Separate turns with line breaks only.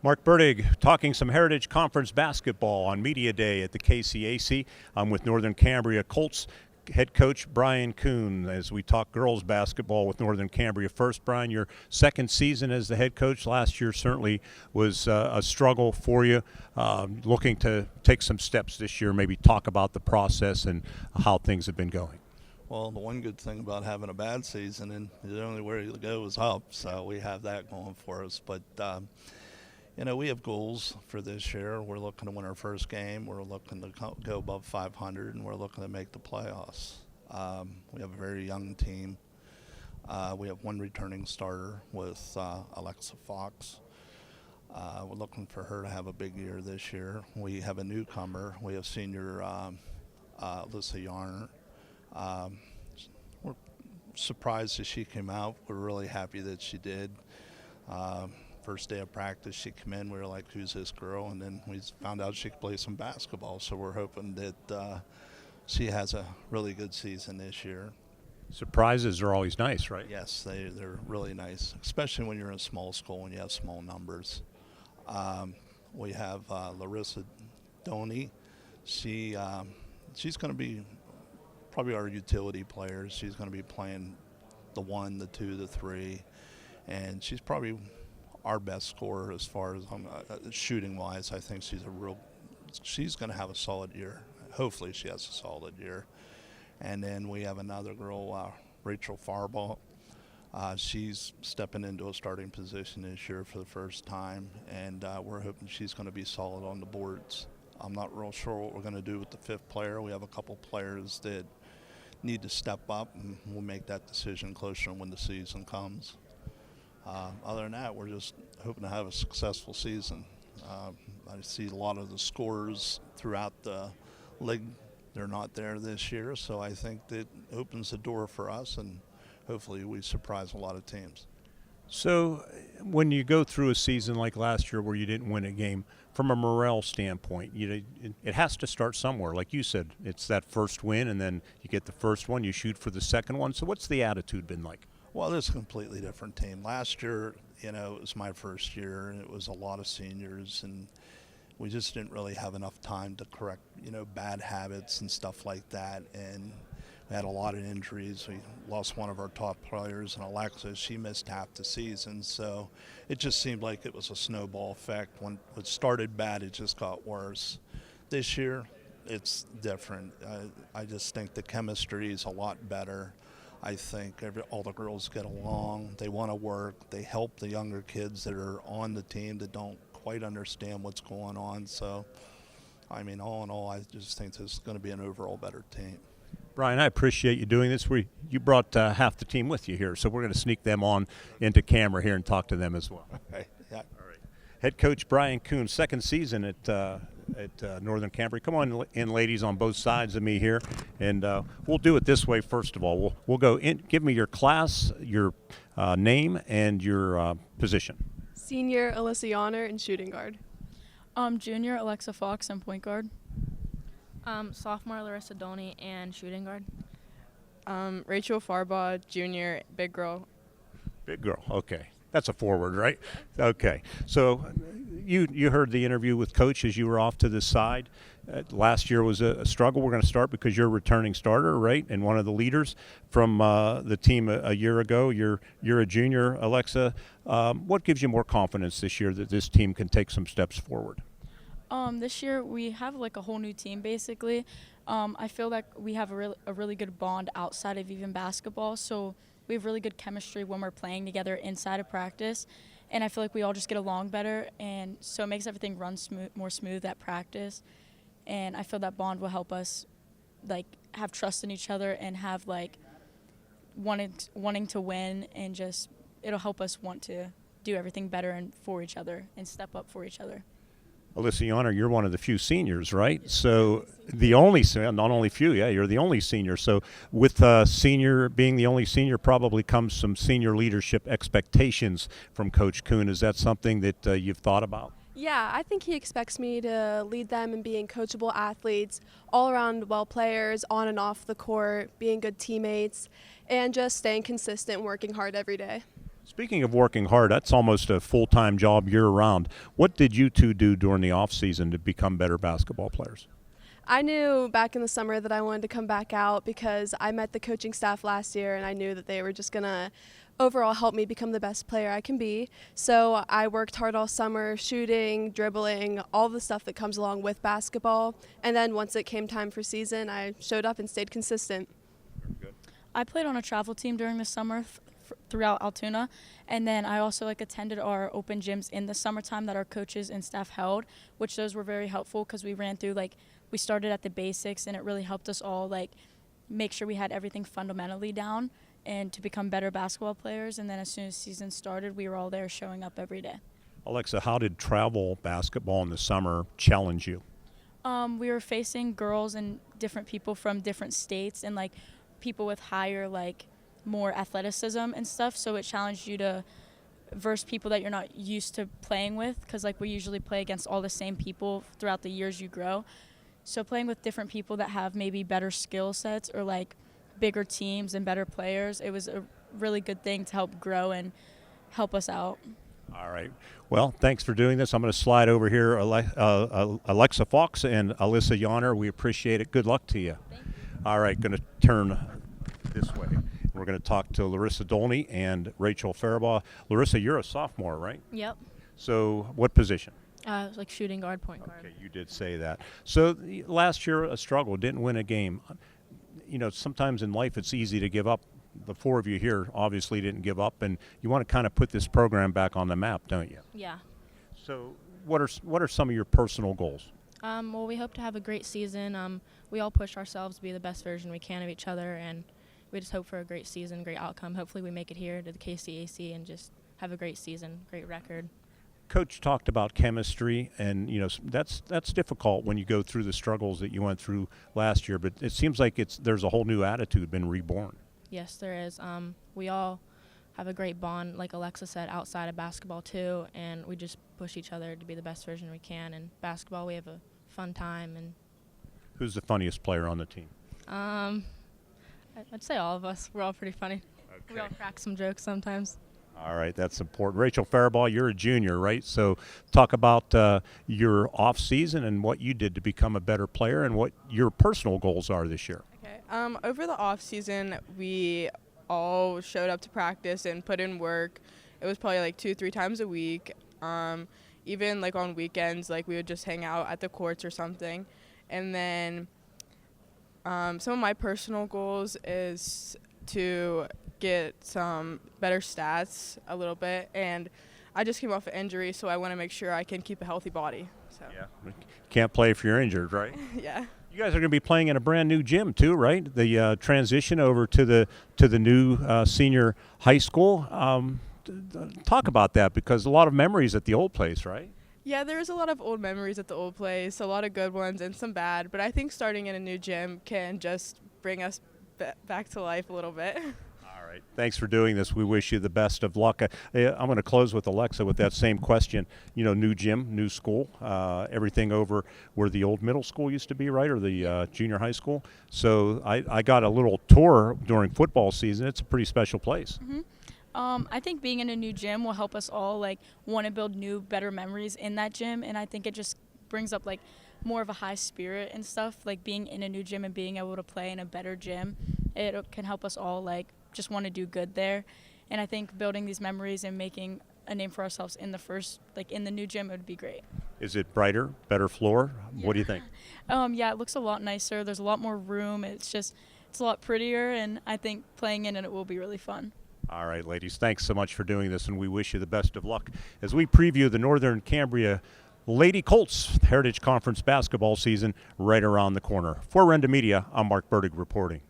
Mark Burdig talking some Heritage Conference basketball on Media Day at the KCAC. I'm with Northern Cambria Colts head coach Brian Kuhn as we talk girls basketball with Northern Cambria. First, Brian, your second season as the head coach. Last year certainly was a struggle for you. Looking to take some steps this year, maybe talk about the process and how things have been going.
Well, the one good thing about having a bad season, and the only way to go is up, so we have that going for us. But we have goals for this year. We're looking to win our first game. We're looking to go above 500, and we're looking to make the playoffs. We have a very young team. We have one returning starter with Alexa Fox. We're looking for her to have a big year this year. We have a newcomer. We have senior Alyssa Yarner. We're surprised that she came out. We're really happy that she did. First day of practice, she came in. We were like, "Who's this girl?" And then we found out she could play some basketball. So we're hoping that she has a really good season this year.
Surprises are always nice, right?
Yes, they're really nice, especially when you're in a small school and you have small numbers. We have Larissa Doney. She's going to be probably our utility player. She's going to be playing the 1, the 2, the 3, and she's probably our best scorer as far as shooting wise. I think she's going to have a solid year. Hopefully she has a solid year. And then we have another girl, Rachel Farbaugh. She's stepping into a starting position this year for the first time, and we're hoping she's going to be solid on the boards. I'm not real sure what we're going to do with the fifth player. We have a couple players that need to step up, and we'll make that decision closer when the season comes. Other than that, we're just hoping to have a successful season. I see a lot of the scorers throughout the league. They're not there this year, so I think that opens the door for us, and hopefully we surprise a lot of teams.
So when you go through a season like last year where you didn't win a game, from a morale standpoint, it has to start somewhere. Like you said, it's that first win, and then you get the first one, you shoot for the second one. So what's the attitude been like?
Well, it's a completely different team. Last year, it was my first year, and it was a lot of seniors, and we just didn't really have enough time to correct, bad habits and stuff like that. And we had a lot of injuries. We lost one of our top players, and Alexa, she missed half the season. So it just seemed like it was a snowball effect. When it started bad, it just got worse. This year, it's different. I just think the chemistry is a lot better. I think all the girls get along. They want to work. They help the younger kids that are on the team that don't quite understand what's going on. So, all in all, I just think this is going to be an overall better team.
Brian, I appreciate you doing this. You brought half the team with you here, so we're going to sneak them on into camera here and talk to them as well.
Okay. Yeah.
All right. Head coach Brian Kuhn, second season at Northern Cambria. Come on in, ladies, on both sides of me here, and we'll do it this way. First of all, we'll go in. Give me your class, your name, and your position.
Senior Alyssa Yarner and shooting guard.
Junior Alexa Fox and point guard.
Sophomore Larissa Doney and shooting guard.
Rachel Farbaugh, junior, big girl.
Big girl, okay. That's a forward, right? Okay. So you heard the interview with Coach as you were off to the side. Last year was a struggle. We're going to start because you're a returning starter, right, and one of the leaders from the team a year ago. You're a junior, Alexa. What gives you more confidence this year that this team can take some steps forward?
This year we have like a whole new team basically. I feel like we have a really good bond outside of even basketball. So we have really good chemistry when we're playing together inside of practice. And I feel like we all just get along better, and so it makes everything run more smooth at practice. And I feel that bond will help us like have trust in each other and have like wanting to win, and just it'll help us want to do everything better and for each other and step up for each other.
Alyssa Yarner, you're one of the few seniors, right? So the only, not only few, yeah, you're the only senior. So with senior being the only senior, probably comes some senior leadership expectations from Coach Kuhn. Is that something that you've thought about?
Yeah, I think he expects me to lead them in being coachable athletes, all-around well players, on and off the court, being good teammates, and just staying consistent and working hard every day.
Speaking of working hard, that's almost a full-time job year-round. What did you two do during the off-season to become better basketball players?
I knew back in the summer that I wanted to come back out because I met the coaching staff last year and I knew that they were just going to overall help me become the best player I can be. So I worked hard all summer, shooting, dribbling, all the stuff that comes along with basketball. And then once it came time for season, I showed up and stayed consistent.
I played on a travel team during the summer throughout Altoona, and then I also attended our open gyms in the summertime that our coaches and staff held, which those were very helpful because we ran through we started at the basics, and it really helped us all make sure we had everything fundamentally down and to become better basketball players. And then as soon as season started, we were all there showing up every day.
Alexa, how did travel basketball in the summer challenge you?
We were facing girls and different people from different states and people with higher more athleticism and stuff, so it challenged you to verse people that you're not used to playing with, because we usually play against all the same people throughout the years you grow. So playing with different people that have maybe better skill sets or bigger teams and better players, it was a really good thing to help grow and help us out.
All right. Well, thanks for doing this. I'm going to slide over here, Alexa Fox and Alyssa Yonner. We appreciate it. Good luck to you.
Thank you.
All right, going to turn this way. We're going to talk to Larissa Dolney and Rachel Faribaugh. Larissa, you're a sophomore, right?
Yep.
So what position?
Shooting guard, point guard.
Okay, you did say that. So last year, a struggle, didn't win a game. Sometimes in life it's easy to give up. The four of you here obviously didn't give up, and you want to kind of put this program back on the map, don't you?
Yeah.
So what are some of your personal goals?
Well, we hope to have a great season. We all push ourselves to be the best version we can of each other, and we just hope for a great season, great outcome. Hopefully we make it here to the KCAC and just have a great season, great record.
Coach talked about chemistry, and that's difficult when you go through the struggles that you went through last year. But it seems like there's a whole new attitude been reborn.
Yes, there is. We all have a great bond, like Alexa said, outside of basketball too, and we just push each other to be the best version we can. In basketball, we have a fun time. And
who's the funniest player on the team?
I'd say all of us. We're all pretty funny.
Okay.
We all crack some jokes sometimes.
All right, that's important. Rachel Faribaugh, you're a junior, right? So talk about your off season and what you did to become a better player and what your personal goals are this year.
Okay. Over the off season, we all showed up to practice and put in work. It was probably 2-3 times a week. Even on weekends, we would just hang out at the courts or something. And then some of my personal goals is to get some better stats a little bit, and I just came off an injury, so I want to make sure I can keep a healthy body. So.
Yeah, can't play if you're injured, right?
Yeah.
You guys are going to be playing in a brand new gym too, right? The transition over to the new senior high school. Talk about that, because a lot of memories at the old place, right?
Yeah, there's a lot of old memories at the old place, a lot of good ones and some bad, but I think starting in a new gym can just bring us back to life a little bit.
All right. Thanks for doing this. We wish you the best of luck. I'm going to close with Alexa with that same question. New gym, new school, everything over where the old middle school used to be, right, or the junior high school. So I got a little tour during football season. It's a pretty special place.
Mm-hmm. I think being in a new gym will help us all want to build new, better memories in that gym, and I think it just brings up more of a high spirit and stuff. Being in a new gym and being able to play in a better gym, it can help us all just want to do good there. And I think building these memories and making a name for ourselves in the new gym would be great.
Is it brighter, better floor?
Yeah.
What do you think?
Yeah, it looks a lot nicer. There's a lot more room. It's a lot prettier, and I think playing in it will be really fun.
All right, ladies, thanks so much for doing this, and we wish you the best of luck as we preview the Northern Cambria Lady Colts Heritage Conference basketball season right around the corner. For Renda Media, I'm Mark Burdig reporting.